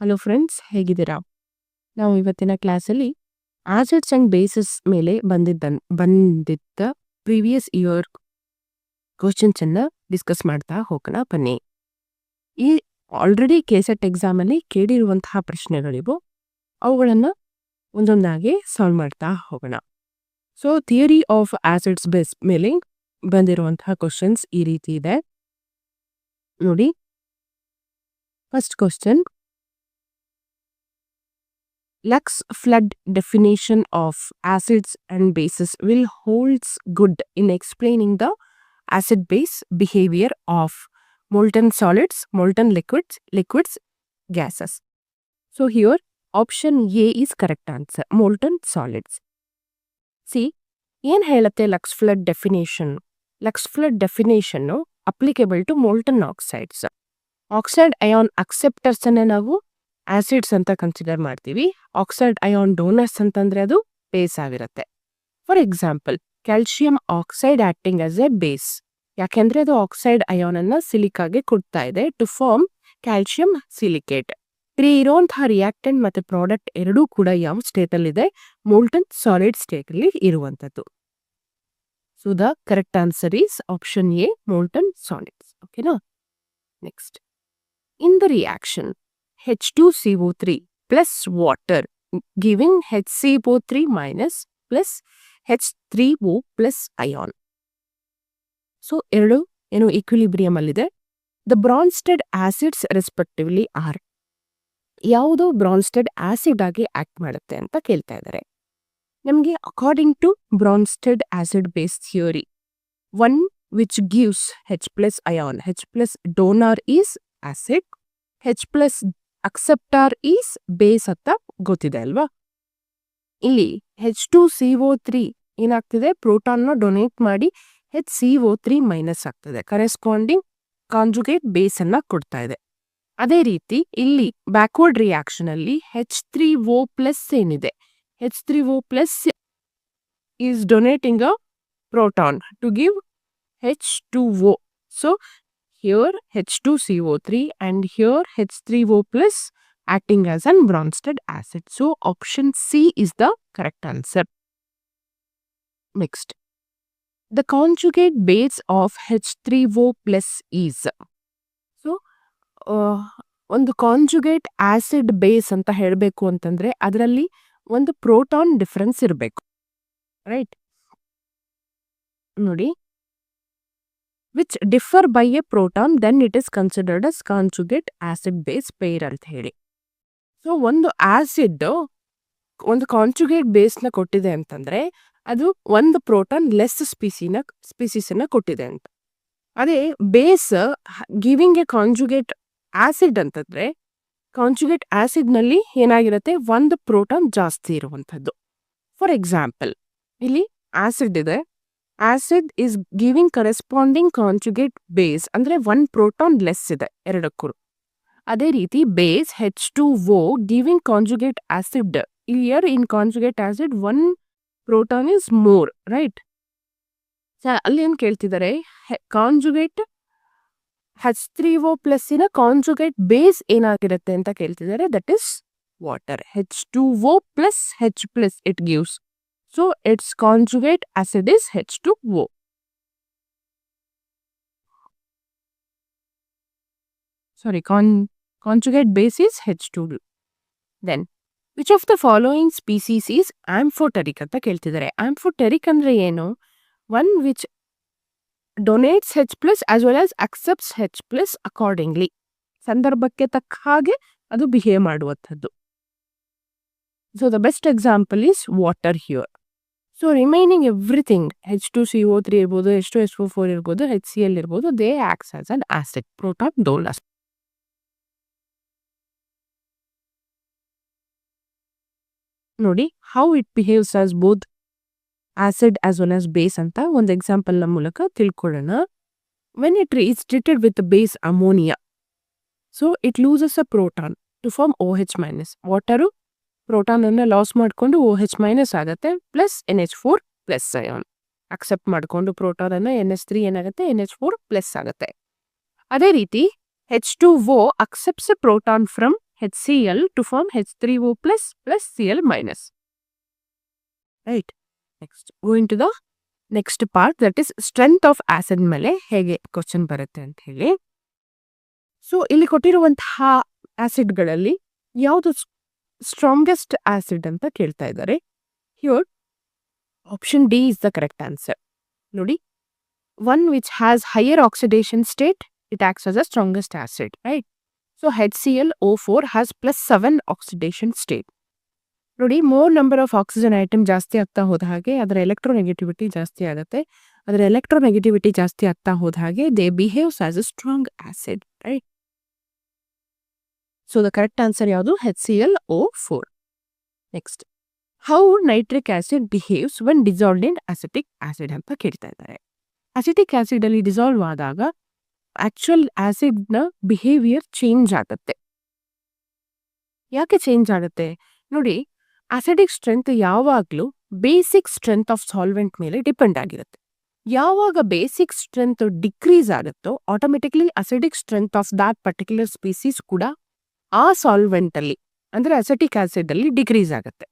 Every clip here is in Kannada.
ಹಲೋ ಫ್ರೆಂಡ್ಸ್, ಹೇಗಿದ್ದೀರಾ? ನಾವು ಇವತ್ತಿನ ಕ್ಲಾಸಲ್ಲಿ ಆಸಿಡ್ಸ್ ಅಂಡ್ ಬೇಸಸ್ ಮೇಲೆ ಬಂದಿದ್ದ ಪ್ರೀವಿಯಸ್ ಇಯರ್ ಕ್ವಶನ್ಸ್ ಅನ್ನ ಡಿಸ್ಕಸ್ ಮಾಡ್ತಾ ಹೋಗೋಣ ಬನ್ನಿ. ಈ ಆಲ್ರೆಡಿ ಕೆಸೆಟ್ ಎಕ್ಸಾಮಲ್ಲಿ ಕೇಳಿರುವಂತಹ ಪ್ರಶ್ನೆಗಳಿವು. ಅವುಗಳನ್ನು ಒಂದೊಂದಾಗಿ ಸಾಲ್ವ್ ಮಾಡ್ತಾ ಹೋಗೋಣ. So theory of acids base ಮೇಲೆ ಬಂದಿರುವಂತಹ ಕ್ವಶನ್ಸ್ ಈ ರೀತಿ ಇದೆ ನೋಡಿ. First question, Lux flood definition of acids and bases will holds good in explaining the acid-base behavior of molten solids, molten liquids, gases. So here option A is correct answer, molten solids. See, ಏನ್ ಹೇಳುತ್ತೆ Lux flood definition? Lux flood definition applicable to molten oxides. Oxide ion acceptors ಅನ್ನ ನಾವು ಆಸಿಡ್ಸ್ ಅಂತ ಕನ್ಸಿಡರ್ ಮಾಡ್ತೀವಿ. ಆಕ್ಸೈಡ್ ಅಯಾನ್ ಡೋನರ್ಸ್ ಅಂತಂದ್ರೆ ಅದು ಬೇಸ್ ಆಗಿರುತ್ತೆ. For example, calcium oxide acting as A base, ಯಾಕೆಂದ್ರೆ ಅದು ಆಕ್ಸೈಡ್ ಅಯಾನ್ ಅನ್ನ ಸಿಲಿಕಾಗೆ ಕೊಡ್ತಾ ಇದೆ ಟು ಫಾರ್ಮ್ ಕ್ಯಾಲ್ಸಿಯಂ ಸಿಲಿಕೇಟ್. ಇರುವಂತಹ ರಿಯಾಕ್ಟೆಂಟ್ ಮತ್ತೆ ಪ್ರಾಡಕ್ಟ್ ಎರಡೂ ಕೂಡ ಯಾವ ಸ್ಟೇಟ್ ಅಲ್ಲಿ ಇದೆ? ಮೋಲ್ಟನ್ ಸಾಲಿಡ್ ಸ್ಟೇಟ್ ಅಲ್ಲಿ ಇರುವಂತದ್ದು. So the correct answer is option A, molten solids. ಓಕೆನಾ? Next, in the reaction H2CO3 plus water giving HCO3 minus plus H3O plus ion. So ಎರಡು ಏನು ಈಕ್ವಿಲಿಬ್ರಿಯಂ ಅಲ್ಲಿದೆ. ದ ಬ್ರಾನ್ಸ್ಟೆಡ್ ಆಸಿಡ್ಸ್ ರೆಸ್ಪೆಕ್ಟಿವ್ಲಿ ಆರ್, ಯಾವುದು ಬ್ರಾನ್ಸ್ಟೆಡ್ ಆಸಿಡ್ ಆಗಿ ಆಕ್ಟ್ ಮಾಡುತ್ತೆ ಅಂತ ಕೇಳ್ತಾ ಇದ್ದಾರೆ. ನಮಗೆ according to Bronsted acid base theory, one which gives H plus ion, H plus donor is acid, H plus acceptor is base ಅಂತ ಗೊತ್ತಿದೆ ಅಲ್ವಾ? ಇಲ್ಲಿ H2CO3 ಏನಾಗ್ತಿದೆ? ಪ್ರೋಟಾನ್ನ ಡೊನೇಟ್ ಮಾಡಿ HCO3 ಮೈನಸ್ ಆಗ್ತದೆ, ಕರೆಸ್ಪಾಂಡಿಂಗ್ ಕಾಂಜುಗೇಟ್ ಬೇಸ್ ಅನ್ನ ಕೊಡ್ತಾ ಇದೆ. ಅದೇ ರೀತಿ ಇಲ್ಲಿ ಬ್ಯಾಕ್ವರ್ಡ್ ರಿಯಾಕ್ಷನ್ ಅಲ್ಲಿ H3O ಪ್ಲಸ್ ಏನಿದೆ, H3O plus is donating a proton to give H2O. So here H2CO3 and here H3O plus acting as an Bronsted acid. So option C is the correct answer. Next, the conjugate base of H3O plus is. So ಒಂದು ಕಾಂಜುಗೇಟ್ ಆಸಿಡ್ ಬೇಸ್ ಅಂತ ಹೇಳಬೇಕು ಅಂತಂದ್ರೆ ಅದರಲ್ಲಿ ಒಂದು ಪ್ರೋಟಾನ್ ಡಿಫರೆನ್ಸ್ ಇರಬೇಕು, ರೈಟ್? ನೋಡಿ, which differ by a proton, then it is considered as conjugate acid base pair ಅಂತ ಹೇಳಿ. ಸೊ ಒಂದು ಆಸಿಡ್ ಒಂದು ಕಾಂಜುಗೇಟ್ ಬೇಸ್ನ ಕೊಟ್ಟಿದೆ ಅಂತಂದ್ರೆ ಅದು ಒಂದು ಪ್ರೋಟಾನ್ ಲೆಸ್ ಸ್ಪೀಸೀಸ್ ಅನ್ನ ಕೊಟ್ಟಿದೆ ಅಂತ. ಅದೇ base giving A conjugate acid ಅಂತಂದ್ರೆ ಕಾಂಜುಗೇಟ್ ಆಸಿಡ್ ನಲ್ಲಿ ಏನಾಗಿರುತ್ತೆ? ಒಂದು ಪ್ರೋಟಾನ್ ಜಾಸ್ತಿ ಇರುವಂತದ್ದು. ಫಾರ್ ಎಕ್ಸಾಂಪಲ್, ಇಲ್ಲಿ ಆಸಿಡ್ ಇದೆ, acid is giving corresponding conjugate base ಅಂದ್ರೆ ಒನ್ ಪ್ರೋಟಾನ್ ಲೆಸ್ ಇದೆ ಎರಡಕ್ಕೂ. ಅದೇ ರೀತಿ base H2O giving conjugate acid, year in conjugate acid one proton is more, right? ಅಲ್ಲಿ ಏನ್ ಕೇಳ್ತಿದ್ದಾರೆ? ಕಾಂಜುಗೇಟ್ H3O ಪ್ಲಸ್ ಇನ ಕಾಂಜುಗೇಟ್ ಬೇಸ್ ಏನಾಗಿರುತ್ತೆ ಅಂತ ಕೇಳ್ತಿದ್ದಾರೆ. That is water. H2O plus H plus it gives. So its conjugate acid is H2O. Sorry, conjugate base is H2O. Then, which of the following species is amphoteric ಅಂತ ಕೇಳ್ತಿದ್ದಾರೆ. Amphoteric ಅಂದ್ರೆ ಏನು? One which donates H plus as well as accepts H plus accordingly. ಸಂದರ್ಭಕ್ಕೆ ತಕ್ಕ ಹಾಗೆ ಅದು ಬಿಹೇವ್ ಮಾಡುವಂಥದ್ದು. So the best example is water here. So remaining everything H2CO3 ಇರ್ಬೋದು, H2SO4 ಇರ್ಬೋದು, HCl ಇರ್ಬೋದು, they acts as an acid, proton donors. ನೋಡಿ, how it behaves as both acid as well as base ಅಂತ ಒಂದು ಎಕ್ಸಾಂಪಲ್ ನ ಮೂಲಕ ತಿಳ್ಕೊಳ್ಳೋಣ. When it is treated with base ammonia, so it loses a proton to form OH minus. Water proton ಅನ್ನ ಲಾಸ್ ಮಾಡಿಕೊಂಡು OH ಮೈನಸ್ ಆಗುತ್ತೆ, plus NH4 plus ion accept ಮಾಡಿಕೊಂಡು ಪ್ರೋಟಾನ್ ಅನ್ನ NH3 ಏನಾಗುತ್ತೆ? NH4 ಪ್ಲಸ್ ಆಗುತ್ತೆ. ಅದೇ ರೀತಿ H2O accepts a proton from HCl to form H3O plus Cl minus. Right. Next, going to the next part, that is strength of acid ಮೇಲೆ ಹೇಗೆ ಕ್ವಶನ್ ಬರುತ್ತೆ ಅಂತ ಹೇಳಿ. ಸೊ ಇಲ್ಲಿ ಕೊಟ್ಟಿರುವಂತಹ ಆಸಿಡ್ಗಳಲ್ಲಿ ಯಾವುದು ಸ್ಟ್ರಾಂಗೆಸ್ಟ್ ಆಸಿಡ್ ಅಂತ ಕೇಳ್ತಾ ಇದ್ದಾರೆ. Here option D is the correct answer. ನೋಡಿ, one which has higher oxidation state, it acts as a strongest acid, right? So HClO4 has +7 oxidation state. ನೋಡಿ, more number of oxygen item ಜಾಸ್ತಿ ಆಗ್ತಾ ಹೋದ ಹಾಗೆ ಅದರ ಎಲೆಕ್ಟ್ರೋನೆಗೆಟಿವಿಟಿ ಜಾಸ್ತಿ ಆಗುತ್ತೆ. ಅದರ ಎಲೆಕ್ಟ್ರೋನೆಗೆಟಿವಿಟಿ ಜಾಸ್ತಿ ಆಗ್ತಾ ಹೋದ ಹಾಗೆ they behaves as a strong acid, right? So the correct answer ಯಾವುದು? HClO4. Next, how nitric acid behaves when dissolved in acetic acid ಅಂತ ಕೇಳ್ತಾ ಇದ್ದಾರೆ. ಅಸಿಟಿಕ್ ಆಸಿಡ್ ಅಲ್ಲಿ ಡಿಸಾಲ್ವ್ ಆದಾಗ ಆಕ್ಚುಯಲ್ ಆಸಿಡ್ ನ ಬಿಹೇವಿಯರ್ ಚೇಂಜ್ ಆಗುತ್ತೆ. ಯಾಕೆ ಚೇಂಜ್ ಆಗುತ್ತೆ? ನೋಡಿ, ಅಸಿಡಿಕ್ ಸ್ಟ್ರೆಂತ್ ಯಾವಾಗಲೂ ಬೇಸಿಕ್ ಸ್ಟ್ರೆಂತ್ ಆಫ್ ಸಾಲ್ವೆಂಟ್ ಮೇಲೆ ಡಿಪೆಂಡ್ ಆಗಿರುತ್ತೆ. ಯಾವಾಗ ಬೇಸಿಕ್ ಸ್ಟ್ರೆಂತ್ ಡಿಕ್ರೀಸ್ ಆಗುತ್ತೋ automatically acidic strength of that particular species ಕೂಡ ಆ ಸಾಲ್ವೆಂಟ್ ಅಲ್ಲಿ ಅಂದ್ರೆ ಅಸಿಟಿಕ್ ಆಸಿಡ್ ಅಲ್ಲಿ ಡಿಕ್ರೀಸ್ ಆಗುತ್ತೆ.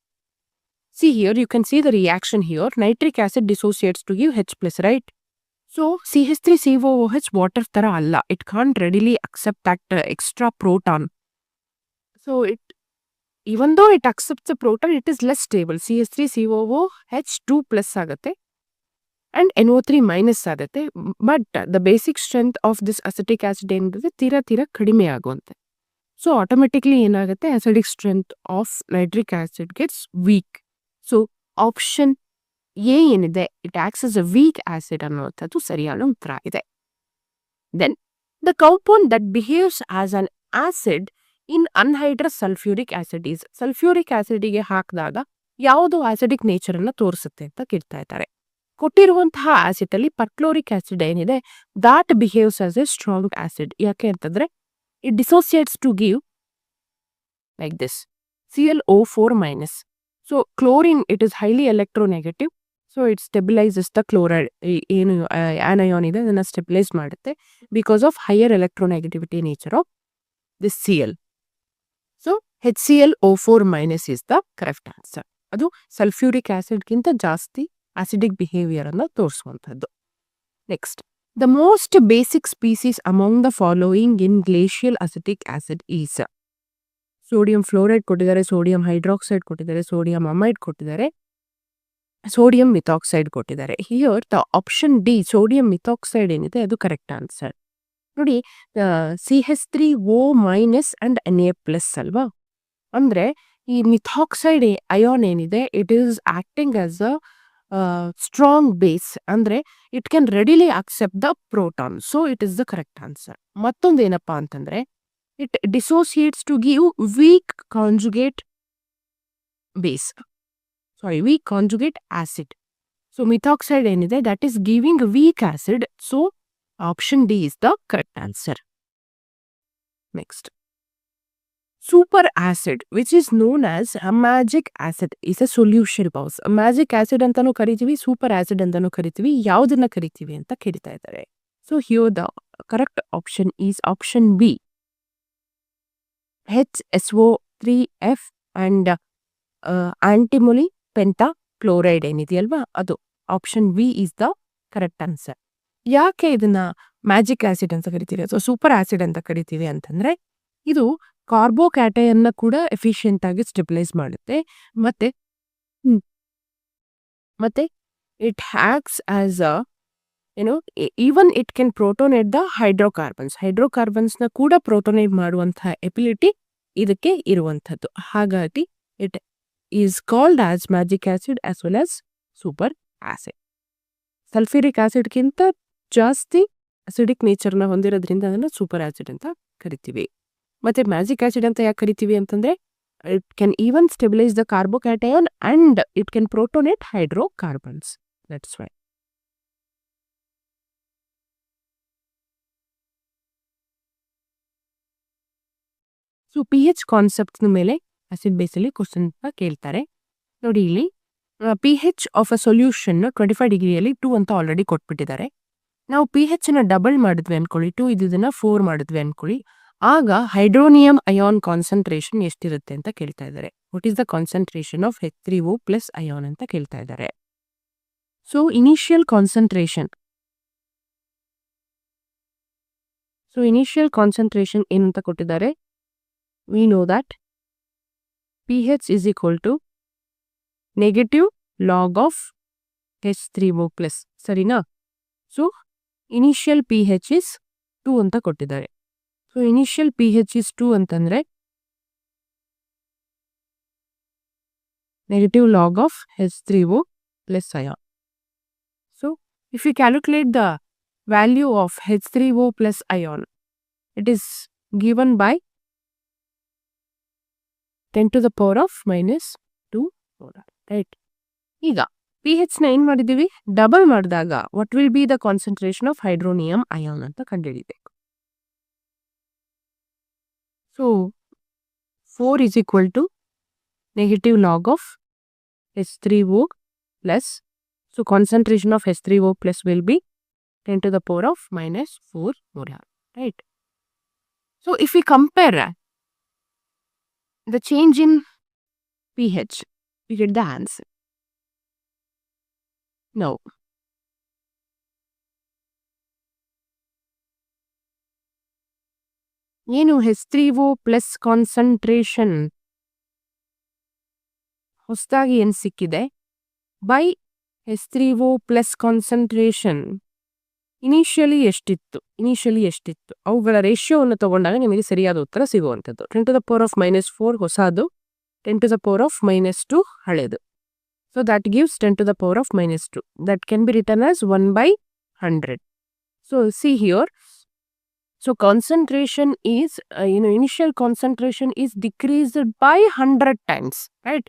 See here you can see the reaction here. Nitric acid dissociates to give H+, right? So CH3COOH water ತರ ಅಲ್ಲ. It can't readily accept that extra proton. So even though it accepts the proton, it is less stable. CH3COOH 2+ ಆಗುತ್ತೆ and NO3 ಮೈನಸ್ ಆಗುತ್ತೆ. But the basic strength of this acetic acid ಏನಿದೆ ತೀರಾ ಕಡಿಮೆ ಆಗುವಂತೆ. ಸೊ ಆಟೋಮೆಟಿಕ್ಲಿ ಏನಾಗುತ್ತೆ, acidic strength of nitric acid gets weak. So option A ಏನಿದೆ, it acts as a weak acid ಅನ್ನುವಂಥದ್ದು ಸರಿಯಾದ ಉತ್ತರ ಇದೆ. Then the compound that behaves as an acid in anhydrous sulphuric acid is. Sulphuric ಆಸಿಡ್ಗೆ ಹಾಕಿದಾಗ ಯಾವುದು ಆಸಿಡಿಕ್ ನೇಚರ್ ಅನ್ನ ತೋರಿಸುತ್ತೆ ಅಂತ ಕೇಳ್ತಾ ಇದ್ದಾರೆ. ಕೊಟ್ಟಿರುವಂತಹ ಆಸಿಡ್ ಅಲ್ಲಿ ಪರ್ಕ್ಲೋರಿಕ್ ಆಸಿಡ್ ಏನಿದೆ that behaves as a strong acid. ಯಾಕೆ ಅಂತಂದ್ರೆ it dissociates to give like this ClO4-. So chlorine it is highly electronegative. So it stabilises the chloride, ಏನು ಆನಯಾನ್ ಇದೆ ಅದನ್ನ ಸ್ಟೆಬಿಲೈಸ್ ಮಾಡುತ್ತೆ because of higher electronegativity nature of this Cl. So HClO4- is the correct answer. ಅದು ಸಲ್ಫ್ಯೂರಿಕ್ ಆಸಿಡ್ಗಿಂತ ಜಾಸ್ತಿ ಆಸಿಡಿಕ್ ಬಿಹೇವಿಯರ್ ಅನ್ನು ತೋರಿಸುವಂಥದ್ದು. Next, the most basic species among the following in glacial acetic acid is. Sodium fluoride ಕೊಟ್ಟಿದ್ದಾರೆ, ಸೋಡಿಯಂ ಹೈಡ್ರಾಕ್ಸೈಡ್ ಕೊಟ್ಟಿದ್ದಾರೆ, ಸೋಡಿಯಂ ಅಮೈಡ್ ಕೊಟ್ಟಿದ್ದಾರೆ, ಸೋಡಿಯಂ ಮಿಥಾಕ್ಸೈಡ್ ಕೊಟ್ಟಿದ್ದಾರೆ. Here the option D sodium methoxide ಏನಿದೆ ಅದು ಕರೆಕ್ಟ್ ಆನ್ಸರ್. ನೋಡಿ, CH3O- ಅಂಡ್ Na+ ಅಲ್ವಾ? ಅಂದ್ರೆ ಈ ಮಿಥಾಕ್ಸೈಡ್ ಅಯಾನ್ ಏನಿದೆ it is acting as a strong base. ಅಂದ್ರೆ it can readily accept the proton. So it is the correct answer. ಮತ್ತೊಂದು ಏನಪ್ಪಾ ಅಂತಂದ್ರೆ it dissociates to give weak conjugate base, weak conjugate acid. So methoxide ಏನಿದೆ that is giving weak acid. So option D is the correct answer. Next, super acid which is known as a magic acid is a solution bows. Magic acid ಅಂತಾನು ಕರಿತೀವಿ, ಸೂಪರ್ ಆಸಿಡ್ ಅಂತಾನು ಕರಿತೀವಿ. ಯಾವುದನ್ನ ಕರಿತೀವಿ ಅಂತ ಕೇಳ್ತಾ ಇದ್ದಾರೆ. So here the correct option is option B HSO3F and antimony pentachloride ಏನಿದೆಯಲ್ವಾ ಅದು. Option B is the correct answer. ಯಾಕೆ ಇದನ್ನ ಮ್ಯಾಜಿಕ್ ಆಸಿಡ್ ಅಂತ ಕರಿತೀವಿ ಅಥವಾ ಸೂಪರ್ ಆಸಿಡ್ ಅಂತ ಕರಿತೀವಿ ಅಂತಂದ್ರೆ ಇದು ಕಾರ್ಬೋಕ್ಯಾಟಯನ್ನ ಕೂಡ ಎಫಿಷಿಯಂಟ್ ಆಗಿ ಸ್ಟೆಬಿಲೈಸ್ ಮಾಡುತ್ತೆ. ಮತ್ತೆ it acts as a even it can protonate the hydrocarbons ನ ಕೂಡ ಪ್ರೋಟೋನೇಟ್ ಮಾಡುವಂತಹ ಎಬಿಲಿಟಿ ಇದಕ್ಕೆ ಇರುವಂಥದ್ದು. ಹಾಗಾಗಿ it is called as magic acid as well as super acid. Sulphuric ಆಸಿಡ್ಗಿಂತ ಜಾಸ್ತಿ ಅಸಿಡಿಕ್ ನೇಚರ್ನ ಹೊಂದಿರೋದ್ರಿಂದ ಅದನ್ನ ಸೂಪರ್ ಆಸಿಡ್ ಅಂತ ಕರಿತೀವಿ. ಮತ್ತೆ ಮ್ಯಾಜಿಕ್ ಆಸಿಡ್ ಅಂತ ಯಾಕೆ ಕರಿತೀವಿ ಅಂತಂದ್ರೆ it can even stabilise the carbocation and it can protonate hydrocarbons. That's why. So pH concept ಮೇಲೆ ಆಸಿಡ್ ಬೇಸಲ್ಲಿ ಕ್ವಶನ್ ಕೇಳ್ತಾರೆ. ನೋಡಿ, ಇಲ್ಲಿ pH ಆಫ್ ಅ ಸೊಲ್ಯೂಷನ್ 25 ಡಿಗ್ರಿಯಲ್ಲಿ 2 ಅಂತ ಆಲ್ರೆಡಿ ಕೊಟ್ಬಿಟ್ಟಿದ್ದಾರೆ. ನಾವು pH ನ ಡಬಲ್ ಮಾಡಿದ್ವಿ ಅನ್ಕೊಳ್ಳಿ, 2 ಇದನ್ನ 4 ಮಾಡಿದ್ವಿ ಅನ್ಕೊಳ್ಳಿ, ಆಗ ಹೈಡ್ರೋನಿಯಂ ಅಯಾನ್ ಕಾನ್ಸಂಟ್ರೇಷನ್ ಎಷ್ಟಿರುತ್ತೆ ಅಂತ ಕೇಳ್ತಾ ಇದ್ದಾರೆ. What is the concentration of H3O plus ion ಅಂತ ಕೇಳ್ತಾ ಇದ್ದಾರೆ. ಸೊ ಇನಿಷಿಯಲ್ ಕಾನ್ಸಂಟ್ರೇಷನ್ ಏನಂತ ಕೊಟ್ಟಿದ್ದಾರೆ. We know that pH is equal to negative log of H3O plus. ಸರಿನಾ? ಸೊ ಇನಿಷಿಯಲ್ pH is 2 ಅಂತ ಕೊಟ್ಟಿದ್ದಾರೆ. ಸೊ ಇನಿಷಿಯಲ್ pH is 2 ಅಂತಂದ್ರೆ negative log of H3O plus ion. So if you calculate the value of H3O plus ion, it is given by 10 to the power of minus 2 molar, right? ಈಗ pH ನ ಏನ್ ಮಾಡಿದೀವಿ, ಡಬಲ್ ಮಾಡಿದಾಗ what will be the concentration of hydronium ion ಅಂತ ಕಂಡುಹಿಡಿಬೇಕು. So 4 is equal to negative log of H3O plus, so concentration of H3O plus will be 10 to the power of minus 4 molar, right? So if we compare the change in pH, we get the answer. Now, ಏನು H3O ಪ್ಲಸ್ ಕಾನ್ಸಂಟ್ರೇಷನ್ ಹೊಸದಾಗಿ ಏನು ಸಿಕ್ಕಿದೆ, by H3O plus concentration initially ಎಷ್ಟಿತ್ತು, ಅವುಗಳ ರೇಷಿಯೋವನ್ನು ತಗೊಂಡಾಗ ನಿಮಗೆ ಸರಿಯಾದ ಉತ್ತರ ಸಿಗುವಂಥದ್ದು. 10 to the power of minus 4 ಹೊಸದು, 10 to the power of minus 2 ಹಳೆದು. So that gives 10 to the power of minus 2. That can be written as 1 by 100. So see here. So concentration is, initial concentration is decreased by 100 times, right?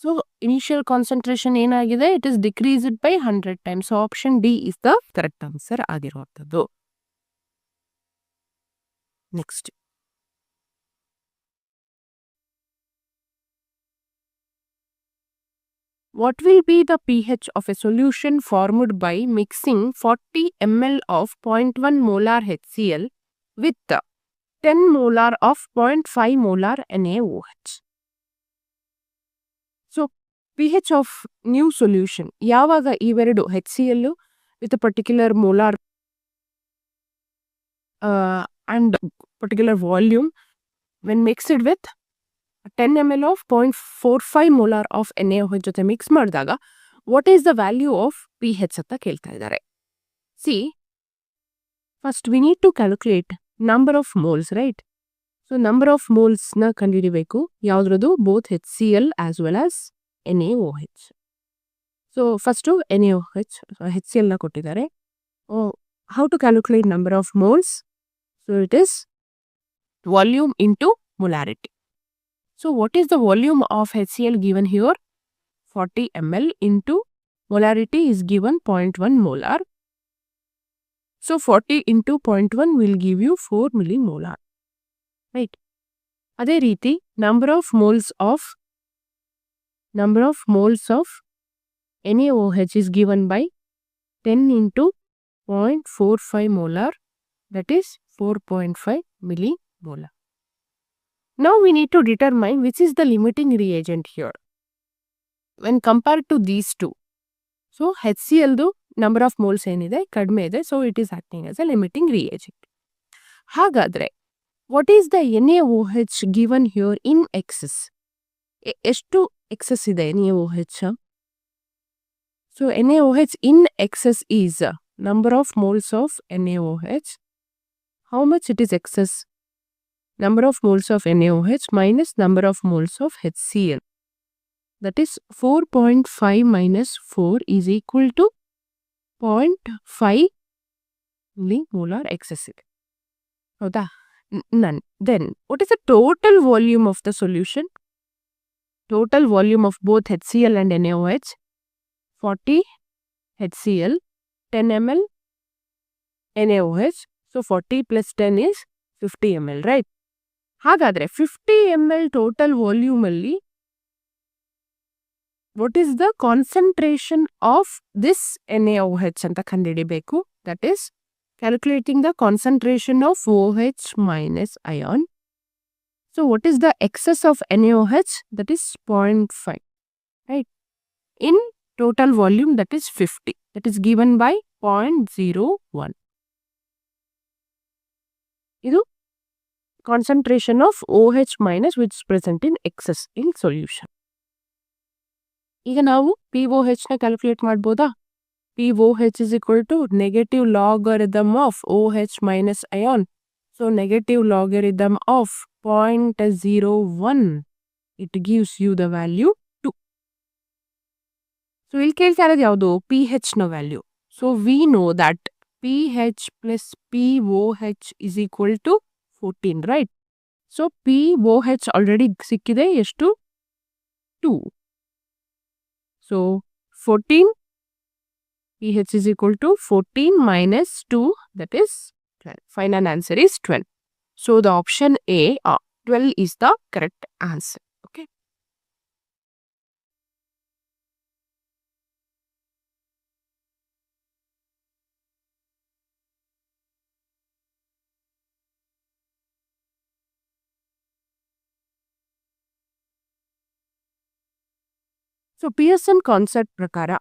So initial concentration ಏನಾಗಿದೆ, it is decreased by 100 times. So option D is the correct answer ಆಗಿರುವಂಥದ್ದು. Next. What will be the pH of a solution formed by mixing 40 ml of 0.1 molar HCl with 10 molar of 0.5 molar NaOH? So pH of new solution ಯಾವಾಗ ಇವೆರಡು HCl with a particular molar and particular volume when mixed with 10 ml of 0.45 molar of NaOH ಜೊತೆ ಮಿಕ್ಸ್ ಮಾಡಿದಾಗ what is the value of pH ಅಂತ ಕೇಳ್ತಾ ಇದ್ದಾರೆ. See, first we need to calculate number of moles, right? So number of moles ನ ಕಂಡುಹಿಡಿಬೇಕು. ಯಾವುದ್ರದ್ದು? both HCl as well as NaOH. So first NaOH, HCl ನ ಕೊಟ್ಟಿದ್ದಾರೆ. How to calculate number of moles? So it is volume into molarity. So what is the volume of HCl given here? 40 ml into molarity is given 0.1 molar. So 40 into 0.1 will give you 4 millimolar, right? ಅದೇ ರೀತಿ number of moles of NaOH is given by 10 into 0.45 molar, that is 4.5 millimolar. Now we need to determine which is the limiting reagent here when compared to these two. So HCl ದು number of moles ಏನಿದೆ ಕಡಿಮೆ ಇದೆ, so it is acting as a limiting reagent. ಹಾಗಾದ್ರೆ what is the NaOH given here in excess? ಎಷ್ಟು excess ಇದೆ NaOH? So NaOH in excess is number of moles of NaOH. How much it is excess? Number of moles of NaOH minus number of moles of HCl. That is 4.5 minus 4 is equal to 0.5 millimolar excess. ಹೌದಾ? None. Then what is the total volume of the solution? Total volume of both HCl and NaOH, 40 HCl, 10 ml NaOH. So 40 plus 10 is 50 ml, right? ಹಾಗಾದ್ರೆ 50 ml total volume ಅಲ್ಲಿ what is the concentration of this NaOH ಅಂತ ಕಂಡುಹಿಡಿಬೇಕು. That is calculating the concentration of OH minus ion. So what is the excess of NaOH? That is 0.5, right? In total volume, that is 50. That is given by 0.01. ಇದು concentration of OH minus which is present in excess in solution. ಈಗ ನಾವು POH ನ ಕ್ಯಾಲ್ಕುಲೇಟ್ ಮಾಡ್ಬೋದಾ? POH is equal to negative logarithm of OH minus ion. So negative logarithm of 0.01. It gives you the value 2. So ಇಲ್ಲಿ ಕೇಳ್ತಾ ಇರೋದು ಯಾವುದು? pH ನ value. So we know that pH plus POH is equal to 14, right? So POH already ಸಿಕ್ಕಿದೆ ಎಷ್ಟು? 2. So 14, pH is equal to 14 minus 2, that is 12. Final answer is 12. So the option A, 12 is the correct answer. Okay. So Pearson concept prakara,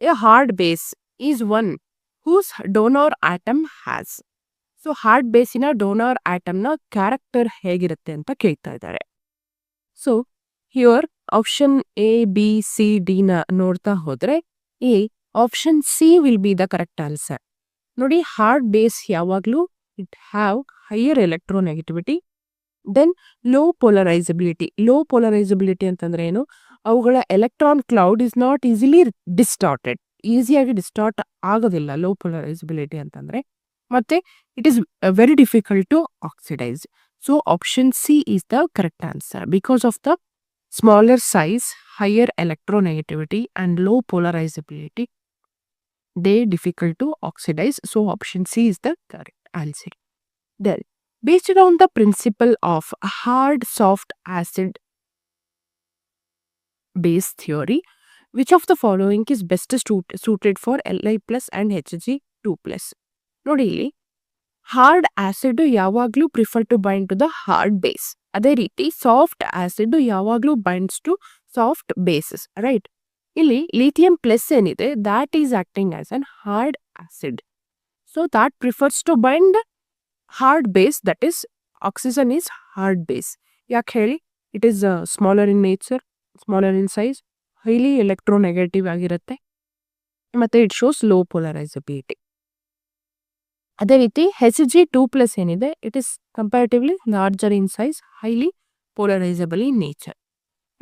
a hard base is one whose donor atom has. So hard ಬೇಸಿನ ಡೋನರ್ ಆಟಮ್ನ ಕ್ಯಾರೆಕ್ಟರ್ ಹೇಗಿರುತ್ತೆ ಅಂತ ಕೇಳ್ತಾ ಇದ್ದಾರೆ. So here option A, B, C, D ನ ನೋಡ್ತಾ ಹೋದ್ರೆ a option C will be the correct answer. ನೋಡಿ, ಹಾರ್ಡ್ ಬೇಸ್ ಯಾವಾಗಲೂ it have higher electronegativity then low polarisability. Low polarisability ಅಂತಂದ್ರೆ ಏನು? ಅವುಗಳ electron cloud is not easily distorted. ಈಸಿಯಾಗಿ ಡಿಸ್ಟಾರ್ಟ್ ಆಗೋದಿಲ್ಲ ಲೋ ಪೋಲರೈಸಬಿಲಿಟಿ ಅಂತಂದ್ರೆ. ಮತ್ತೆ it is very difficult to oxidize. So option C is the correct answer. Because of the smaller size, higher electronegativity and low polarizability, they difficult to oxidize. So option C is the correct answer. Then, based on the principle of hard soft acid base theory, which of the following is best suited for Li plus and Hg2 plus? ನೋಡಿ, ಇಲ್ಲಿ ಹಾರ್ಡ್ ಆಸಿಡ್ ಯಾವಾಗ್ಲೂ prefer to bind to the hard base. ಅದೇ ರೀತಿ ಸಾಫ್ಟ್ ಆಸಿಡ್ ಯಾವಾಗ್ಲೂ binds to soft bases, right? ಇಲ್ಲಿ ಲಿಥಿಯಂ ಪ್ಲಸ್ ಏನಿದೆ, that is acting as an hard acid. So that prefers to bind hard base, that is oxygen is hard base. ಯಾಕೆ ಹೇಳಿ? It is smaller in nature, smaller in size, highly electronegative ಆಗಿರುತ್ತೆ, ಮತ್ತೆ ಇಟ್ ಶೋಸ್ ಲೋ ಪೋಲರೈಸಬಿಲಿಟಿ. ಅದೇ ರೀತಿ Hg2 ಪ್ಲಸ್ ಏನಿದೆ, it is comparatively larger in size, highly polarisable in nature,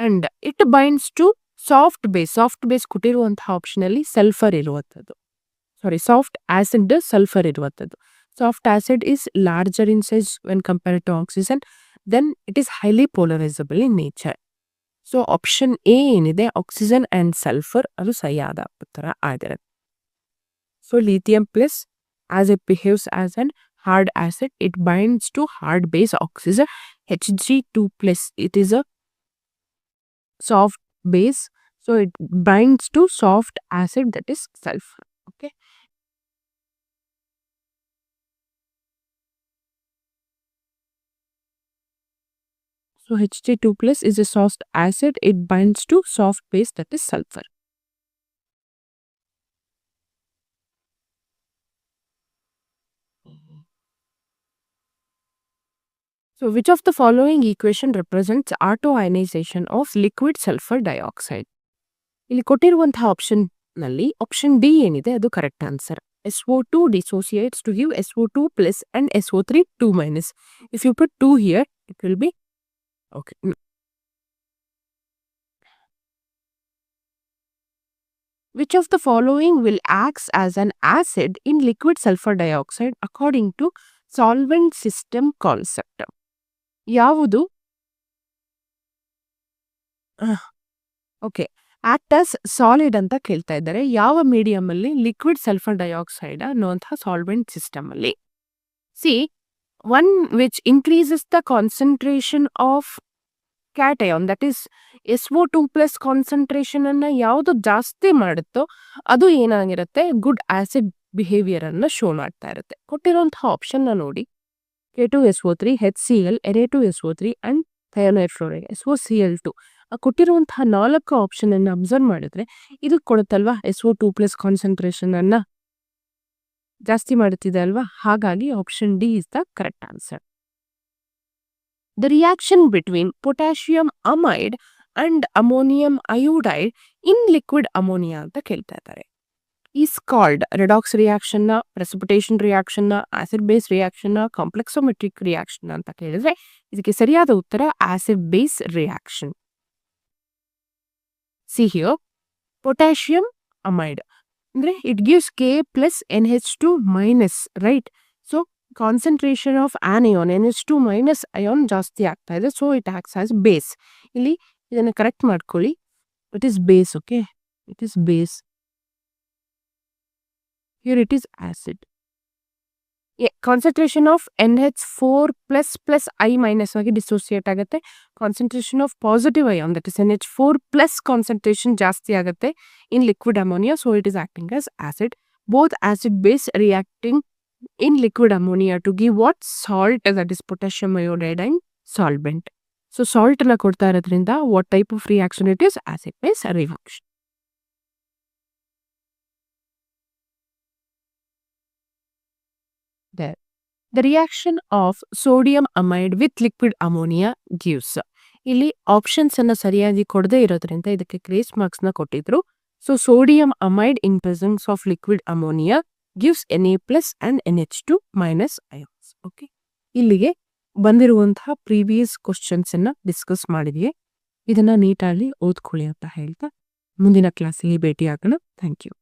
and it binds to soft base. Soft base ಕೊಟ್ಟಿರುವಂತಹ ಆಪ್ಷನ್ ಅಲ್ಲಿ ಸಲ್ಫರ್ ಇರುವಂಥದ್ದು, ಸಾರಿ ಸಾಫ್ಟ್ ಆಸಿಡ್ ಸಲ್ಫರ್ ಇರುವಂಥದ್ದು. Soft acid is larger in size when compared to oxygen, then it is highly polarisable in nature. So option A ಏನಿದೆ, ಆಕ್ಸಿಜನ್ ಅಂಡ್ ಸಲ್ಫರ್, ಅದು ಸರಿಯಾದ ಉತ್ತರ ಆಗಿರುತ್ತೆ. So lithium plus, as it behaves as an hard acid, it binds to hard base oxygen. Hg2 plus, it is a soft base, so it binds to soft acid, that is sulfur. Okay. So Hg2 plus is a soft acid, it binds to soft base, that is sulfur. So which of the following equation represents autoionization of liquid sulfur dioxide? ಇಲ್ಲಿ ಕೊಟ್ಟಿರುವಂತಹ ಆಪ್ಷನ್ ನಲ್ಲಿ ಆಪ್ಷನ್ ಡಿ ಏನಿದೆ ಅದು correct answer. SO2 dissociates to give SO2 plus and SO3 2 minus. If you put 2 here, it will be okay. Which of the following will acts as an acid in liquid sulfur dioxide according to solvent system concept? ಯಾವುದು ಓಕೆ ಆಕ್ಟ್ ಆಸ್ ಸಾಲಿಡ್ ಅಂತ ಕೇಳ್ತಾ ಇದ್ದಾರೆ. ಯಾವ ಮೀಡಿಯಂ ಅಲ್ಲಿ ಲಿಕ್ವಿಡ್ ಸಲ್ಫರ್ ಡೈಆಕ್ಸೈಡ್ ಅನ್ನುವಂತಹ ಸಾಲ್ವೆಂಟ್ ಸಿಸ್ಟಮ್ ಅಲ್ಲಿ? C, one which increases the concentration of cation, that is SO2 concentration ಅನ್ನ ಯಾವುದು ಜಾಸ್ತಿ ಮಾಡುತ್ತೋ ಅದು ಏನಾಗಿರುತ್ತೆ, ಗುಡ್ ಆಸಿಡ್ ಬಿಹೇವಿಯರನ್ನು ಶೋ ಮಾಡ್ತಾ ಇರುತ್ತೆ. ಕೊಟ್ಟಿರುವಂತಹ ಆಪ್ಷನ್ನ ನೋಡಿ, K2SO3, HCl, Na2SO3 and ಥಯೋನೈಡ್ fluoride SOCl2. ಕೊಟ್ಟಿರುವಂತಹ 4 ಆಪ್ಷನನ್ನು ಅಬ್ಸರ್ವ್ ಮಾಡಿದ್ರೆ ಇದು ಕೊಡುತ್ತಲ್ವಾ SO2+ ಕಾನ್ಸಂಟ್ರೇಷನನ್ನು ಜಾಸ್ತಿ ಮಾಡುತ್ತಿದೆ ಅಲ್ವಾ, ಹಾಗಾಗಿ option D is the correct answer. The reaction between potassium amide and ammonium iodide in liquid ammonia ಅಂತ ಕೇಳ್ತಾ ಇದ್ದಾರೆ. ಈಸ್ ಕಾಲ್ಡ್ ರೆಡಾಕ್ಸ್ ರಿಯಾಕ್ಷನ್ನ, ಪ್ರೆಸಿಪಿಟೇಷನ್ ರಿಯಾಕ್ಷನ್ನ, ಆಸಿಡ್ ಬೇಸ್ ರಿಯಾಕ್ಷನ್ನ, ಕಾಂಪ್ಲೆಕ್ಸೋಮೆಟ್ರಿಕ್ ರಿಯಾಕ್ಷನ್ ಅಂತ ಕೇಳಿದ್ರೆ ಇದಕ್ಕೆ ಸರಿಯಾದ ಉತ್ತರ acid base reaction. See here, potassium amide ಅಂದ್ರೆ it gives K+NH2 minus, right? So concentration of anion NH2 minus ion ಜಾಸ್ತಿ ಆಗ್ತಾ ಇದೆ, so it acts as base. ಇಲ್ಲಿ ಇದನ್ನು ಕರೆಕ್ಟ್ ಮಾಡ್ಕೊಳ್ಳಿ, it is base. Okay, it is base. Here it is acid. Concentration of NH4+ I minus ಆಗಿ ಡಿಸೋಸಿಯೇಟ್ ಆಗುತ್ತೆ. Concentration of positive ion that is NH4+ concentration ಜಾಸ್ತಿ ಆಗುತ್ತೆ in liquid ammonia, so it is acting as acid. Both acid base reacting in liquid ammonia to give what salt that is potassium iodide and solvent. So salt ಅನ್ನ ಕೊಡ್ತಾ ಇರೋದ್ರಿಂದ what type of reaction it is? Acid base reaction. There. The reaction of sodium amide with liquid ammonia gives. ಇಲ್ಲಿ ಆಪ್ಷನ್ಸ್ ಅನ್ನ ಸರಿಯಾಗಿ ಕೊಡದೇ ಇರೋದ್ರಿಂದ ಇದಕ್ಕೆ ಗ್ರೇಸ್ ಮಾರ್ಕ್ಸ್ ನ ಕೊಟ್ಟಿದ್ರು. So sodium amide in presence of liquid ammonia gives Na+ and NH2 minus ions. Okay, ಇಲ್ಲಿಗೆ ಬಂದಿರುವಂತಹ ಪ್ರೀವಿಯಸ್ ಕ್ವಶನ್ಸ್ ಅನ್ನ ಡಿಸ್ಕಸ್ ಮಾಡಿದ್ವಿ. ಇದನ್ನ ನೀಟಾಗಿ ಓದ್ಕೊಳ್ಳಿ ಅಂತ ಹೇಳ್ತಾ ಮುಂದಿನ ಕ್ಲಾಸಲ್ಲಿ ಭೇಟಿ ಆಗೋಣ. Thank you.